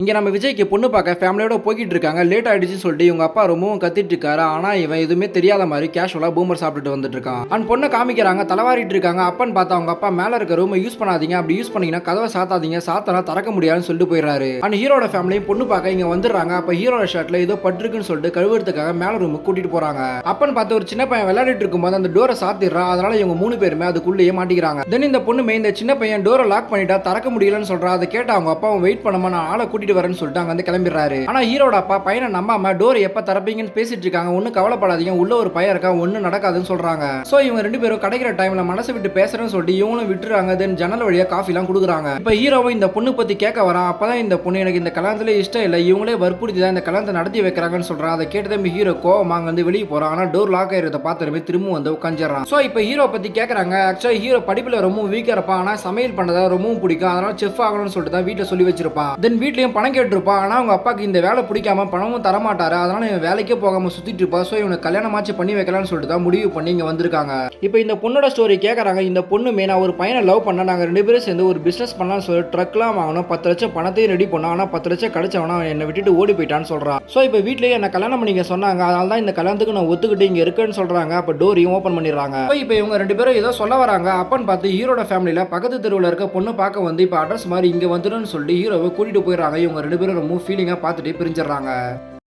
இங்க நம்ம விஜய்க்கு பொண்ணு பார்க்க ஃபேமிலியோட போய்க்கிட்டு இருக்காங்க. லேட் ஆயிடுச்சுன்னு சொல்லிட்டு இவங்க அப்பா ரொம்பவும் கத்திட்டு இருக்காரு. ஆனா இவன் எதுவுமே தெரியாத மாதிரி கேஷுவலா பூமர் சாப்பிட்டுட்டு வந்துட்டு இருக்கான். அண்ட் பொண்ணை காமிக்கிறாங்க, தலவாரிட்டு இருக்காங்க. அப்பன்னு பார்த்தா அவங்க அப்பா மேல இருக்க ரூமை யூஸ் பண்ணாதீங்க, அப்படி யூஸ் பண்ணீங்கன்னா கதவை சாத்தாதீங்க, சாத்தனா திறக்க முடியாதுன்னு சொல்லிட்டு போயிடுறாரு. அண்ட் ஹீரோட ஃபேமிலியும் பொண்ணு பார்க்க இங்க வந்துடுறாங்க. அப்ப ஹீரோட ஷர்ட்ல ஏதோ பட்டிருக்குன்னு சொல்லிட்டு கழுவுறதுக்காக மேல ரூமுக்கு கூட்டிட்டு போறாங்க. அப்பன்னு பார்த்து ஒரு சின்ன பையன் விளையாடிட்டு இருக்கும்போது அந்த டோரை சாத்திடுறான். அதனால இவங்க 3 பேருமே அதுக்குள்ளேயே மாட்டிக்கிறாங்க. தென் இந்த பொண்ணுமே இந்த சின்ன பையன் டோரை லாக் பண்ணிட்டா திறக்க முடியலன்னு சொல்றா. அதை கேட்ட அவங்க அப்பாவும் வெயிட் பண்ணாம நான் ஆளை கூட்டிட்டு வரேன்னு சொல்லிட்டு அங்க வந்து கிளம்பிடுறாரு. ஆனா ஹீரோட அப்பா பையனை நம்பாம டோர் எப்ப திறப்பீங்கன்னு பேசிட்டு இருக்காங்க. ஒன்னும் கவலைப்படாதீங்க, உள்ள ஒரு பையன் இருக்கா, ஒன்னும் நடக்காதுன்னு சொல்றாங்க. சோ இவங்க 2 பேரும் கிடைக்கிற டைம்ல மனசு விட்டு பேசுறேன்னு சொல்லிட்டு இவங்களும் விட்டுறாங்க. தென் ஜன்னல் வழியா காஃபி எல்லாம் கொடுக்குறாங்க. இப்ப ஹீரோவை இந்த பொண்ணு பத்தி கேட்க வரான். அப்பதான் இந்த பொண்ணு எனக்கு இந்த கல்யாணத்துல இஷ்டம் இல்ல, இவங்களே வற்புறுத்தி தான் இந்த கல்யாணத்தை நடத்தி வைக்கிறாங்கன்னு சொல்றான். அதை கேட்டதே ஹீரோ கோவமா அங்க வந்து வெளியே போறான். ஆனா டோர் லாக் ஆயிருந்த பாத்திரமே திரும்ப வந்து உட்காந்துறான். சோ இப்ப ஹீரோ பத்தி கேக்குறாங்க. ஆக்சுவலா ஹீரோ படிப்புல ரொம்ப வீக்கா இருப்பான், ஆனா சமையல் பண்ணதா ரொம்பவும் பிடிக்கும், அதனால செஃப் ஆகணும்னு சொல்லிட்டு தான் வீட்டுல சொல்லி வச்சிருப்பான். தென் வீட்லயும் பணம் கேட்டிருப்பான். ஆனா அவங்க அப்பாக்கு இந்த வேலை பிடிக்காம பணமும் தரமாட்டாரு, அதனால இவன் வேலைக்கே போகாம சுத்திட்டு இருப்பா. சோ இவனுக்கு கல்யாணமாச்சு பண்ணி வைக்கலாம்னு சொல்லிட்டு தான் முடிவு பண்ணி இங்க வந்திருக்காங்க. இப்போ இந்த பொண்ணோட ஸ்டோரி கேட்கறாங்க. இந்த பொண்ணு மெயினா ஒரு பையனை லவ் பண்ண, நாங்க 2 பேரும் சேர்ந்து ஒரு பிசினஸ் பண்ணலாம்னு சொல்லி ட்ரக்லாம் வாங்கணும், 10 லட்சம் பணத்தையும் ரெடி பண்ணோம், ஆனா 10 லட்சம் கிடைச்சவனா என்னை விட்டுட்டு ஓடி போயிட்டான்னு சொல்றான். சோ இப்போ வீட்லயே என்ன கல்யாணம் பண்ணிக்க சொன்னாங்க, அதனால தான் இந்த கல்யாணத்துக்கு நான் ஒத்துக்கிட்டு இங்க இருக்கேன்னு சொல்றாங்க. அப்ப டோரையும் ஓபன் பண்ணிடுறாங்க. இப்போ இவங்க 2 பேரும் ஏதோ சொல்ல வராங்க. அப்பன்னு பார்த்து ஹீரோட ஃபேமிலியில பக்கத்து தெருவில் இருக்க பொண்ணு பார்க்க வந்து இப்போ அட்ரஸ் மாதிரி இங்க வந்துடுன்னு சொல்லி ஹீரோவை கூட்டிட்டு போயிடுறாங்க. இவங்க 2 பேரும் ரொம்ப ஃபீலிங்கா பார்த்துட்டு பிரிஞ்சிடறாங்க.